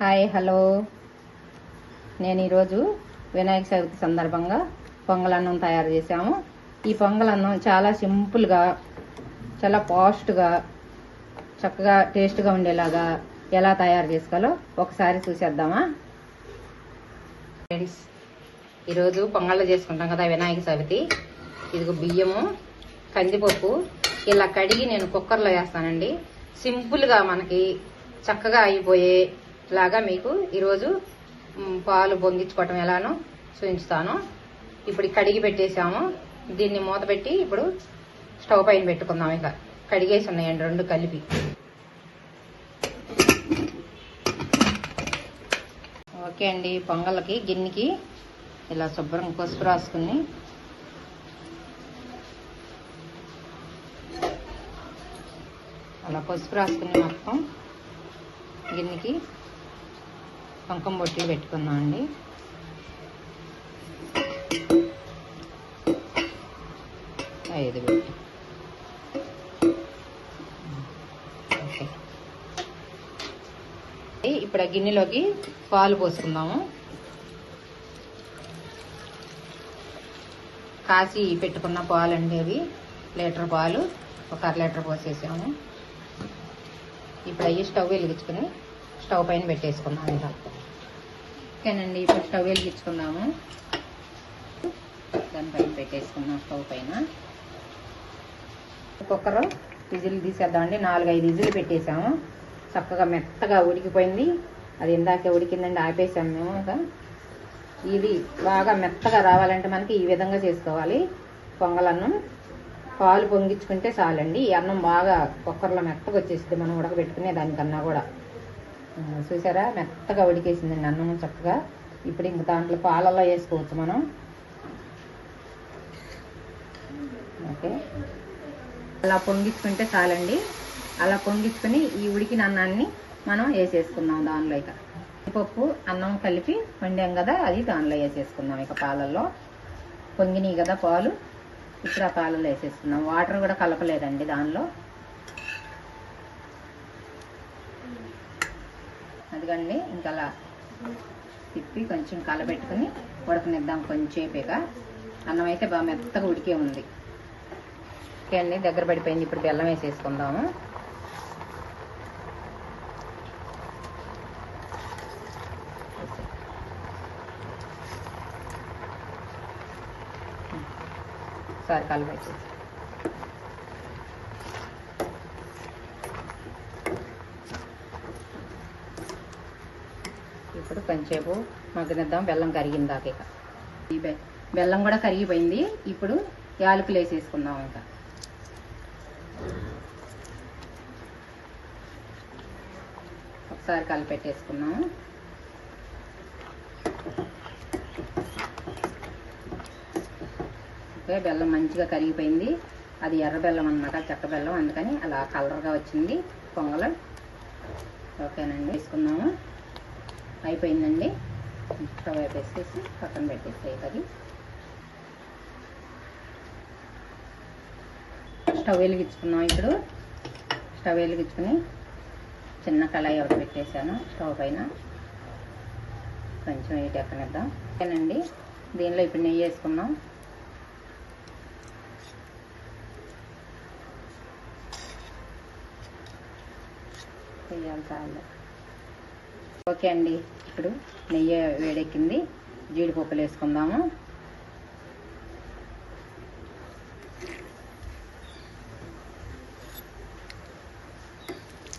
Hi hello, నేను ఈరోజు వినాయక చవితి సందర్భంగా పొంగలన్నం తయారు చేసాము. ఈ పొంగలన్నం చాలా సింపుల్గా, చాలా ఫాస్ట్గా, చక్కగా టేస్ట్గా ఉండేలాగా ఎలా తయారు చేసుకోవాలో ఒకసారి చూసేద్దామా. ఫ్రెండ్స్, ఈరోజు పొంగళ్ళు చేసుకుంటాం కదా వినాయక చవితి. ఇదిగో బియ్యము, కందిపప్పు ఇలా కడిగి నేను కుక్కర్లో వేస్తానండి. సింపుల్గా మనకి చక్కగా అయిపోయేలాగా మీకు ఈరోజు పాలు పొంగించుకోవటం ఎలానో చూపించుతాను. ఇప్పుడు కడిగి పెట్టేసాము. దీన్ని మూత పెట్టి ఇప్పుడు స్టవ్ పైన పెట్టుకుందాం. ఇక కడిగేసి ఉన్నాయండి రెండు కలిపి. ఓకే అండి, పొంగల్కి గిన్నెకి ఇలా శుభ్రం పసుపు రాసుకుని అలా పసుపు రాసుకుని మొత్తం గిన్నెకి కుంకుమ బొట్లు పెట్టుకుందాం అండి. ఐదు పెట్టి ఓకే. ఇప్పుడు ఆ గిన్నెలోకి పాలు పోసుకుందాము. కాసి పెట్టుకున్న పాలు అండి, అవి లీటర్ పాలు, ఒక అర లీటర్ పోసేసాము. ఇప్పుడు అవి స్టవ్ వెలిగించుకుని స్టవ్ పైన పెట్టేసుకున్నాము. ఇలా ఓకేనండి, ఇప్పుడు స్టవ్ వెలిగించుకున్నాము. దానిపైన పెట్టేసుకున్నాం స్టవ్ పైన. కుక్కర్ విజిల్ తీసేద్దామండి. 4-5 విజిల్ పెట్టేసాము. చక్కగా మెత్తగా ఉడికిపోయింది. అది ఇందాకే ఉడికిందండి, ఆపేసాము మేము. ఇది బాగా మెత్తగా రావాలంటే మనకి ఈ విధంగా చేసుకోవాలి పొంగలన్నం. పాలు పొంగించుకుంటే చాలండి. ఈ అన్నం బాగా కుక్కర్లో మెత్తగా వచ్చేసింది మనం ఉడకబెట్టుకునే దానికన్నా కూడా. చూసారా, మెత్తగా ఉడికేసిందండి అన్నం చక్కగా. ఇప్పుడు ఇంక దాంట్లో పాలల్లో వేసుకోవచ్చు మనం. ఓకే, అలా పొంగించుకుంటే చాలండి. అలా పొంగించుకొని ఈ ఉడికిన అన్నాన్ని మనం వేసేసుకుందాం దానిలో. ఇక పప్పు అన్నం కలిపి వండాం కదా, అది దానిలో వేసేసుకుందాం. ఇక పాలల్లో పొంగినాయి కదా పాలు, ఇప్పుడు ఆ పాలలో వేసేసుకుందాం. వాటర్ కూడా కలపలేదండి దానిలో. అదిగండి, ఇంకా అలా తిప్పి కొంచెం కలబెట్టుకుని ఉడకనిద్దాం కొంచెంసేపుగా. అన్నం అయితే బాగా మెత్తగా ఉడికే ఉంది. ఓకే అండి, దగ్గర పడిపోయింది. ఇప్పుడు బెల్లం వేసేసుకుందాము. ఒకసారి కలబెట్టేసి ఇప్పుడు కొంచెంసేపు మగ్గనిద్దాం. బెల్లం కరిగిందాక. ఇక ఈ బెల్లం కూడా కరిగిపోయింది. ఇప్పుడు యాలకులు వేసేసుకుందాం. ఇంకా ఒకసారి కలిపెట్టేసుకున్నాము. ఓకే, బెల్లం మంచిగా కరిగిపోయింది. అది ఎర్ర బెల్లం అన్నమాట, చెక్క బెల్లం, అందుకని అలా కలర్గా వచ్చింది పొంగల్. ఓకేనండి, వేసుకున్నాము. అయిపోయిందండి. స్టవ్ వేసేసి పక్కన పెట్టేస్తాయి. అది స్టవ్ వెలిగించుకున్నాం. ఇప్పుడు స్టవ్ వెలిగించుకుని చిన్న కళాయి ఒకటి పెట్టేసాను స్టవ్ పైన. కొంచెం ఇటు ఎక్కనిద్దాం. ఓకేనండి, దీనిలో ఇప్పుడు నెయ్యి వేసుకున్నాం. వేయాలి చాలు. ఓకే అండి, ఇప్పుడు నెయ్యి వేడెక్కింది. జీడిపప్పులు వేసుకుందాము.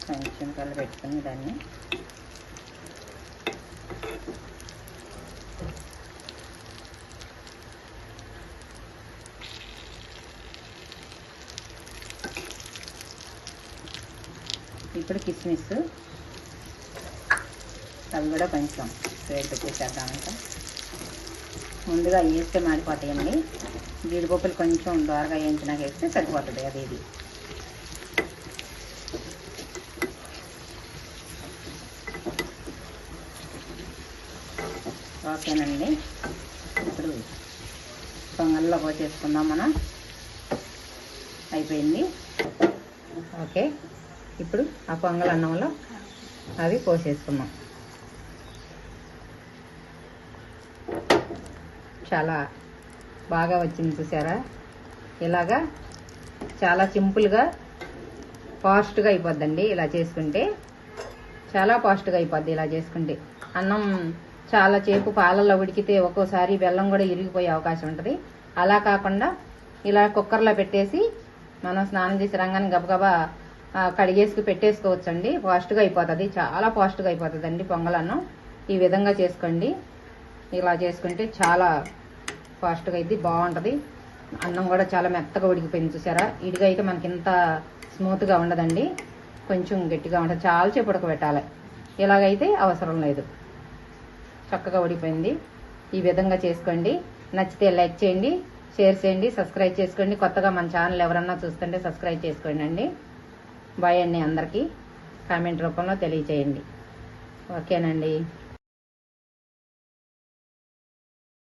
కొంచెం కలబెట్టుకుని దాన్ని ఇప్పుడు కిస్మిస్ అవి కూడా కొంచెం వేడి పెట్టేసేద్దాం. ఇంకా ముందుగా వేస్తే మాడిపోతాయండి. జీడిపప్పులు కొంచెం దోరగా వేయించినాక వేస్తే సరిపోతుంది. అది ఇది ఓకేనండి. ఇప్పుడు పొంగల్లో పోసేసుకుందాం మనం. అయిపోయింది. ఓకే, ఇప్పుడు ఆ పొంగల్ అన్నంలో అవి పోసేసుకున్నాం. చాలా బాగా వచ్చింది చూసారా. ఇలాగా చాలా సింపుల్గా ఫాస్ట్గా అయిపోద్దండి. ఇలా చేసుకుంటే చాలా ఫాస్ట్గా అయిపోద్ది. ఇలా చేసుకుంటే అన్నం చాలా సేపు పాలల్లో ఉడికితే ఒక్కోసారి బెల్లం కూడా ఇరిగిపోయే అవకాశం ఉంటుంది. అలా కాకుండా ఇలా కుక్కర్లో పెట్టేసి మనం స్నానం చేసి రంగాన్ని గబగబా కడిగేసుకు పెట్టేసుకోవచ్చండి. ఫాస్ట్గా అయిపోతుంది, చాలా ఫాస్ట్గా అయిపోతుందండి పొంగలన్నం. ఈ విధంగా చేసుకోండి. ఇలా చేసుకుంటే చాలా ఫాస్ట్గా అయితే బాగుంటుంది. అన్నం కూడా చాలా మెత్తగా ఉడికిపోయింది చూసారా. ఇడిగా అయితే మనకి ఇంత స్మూత్గా ఉండదండి, కొంచెం గట్టిగా ఉంటుంది. చాలా సేపు ఉడకబెట్టాలి. ఇలాగైతే అవసరం లేదు, చక్కగా ఉడికిపోయింది. ఈ విధంగా చేసుకోండి. నచ్చితే లైక్ చేయండి, షేర్ చేయండి, సబ్స్క్రైబ్ చేసుకోండి. కొత్తగా మన ఛానల్ ఎవరన్నా చూస్తుంటే సబ్స్క్రైబ్ చేసుకోండి అండి. బాయ్ అండి. అందరికీ కామెంట్ రూపంలో తెలియచేయండి. ఓకేనండి.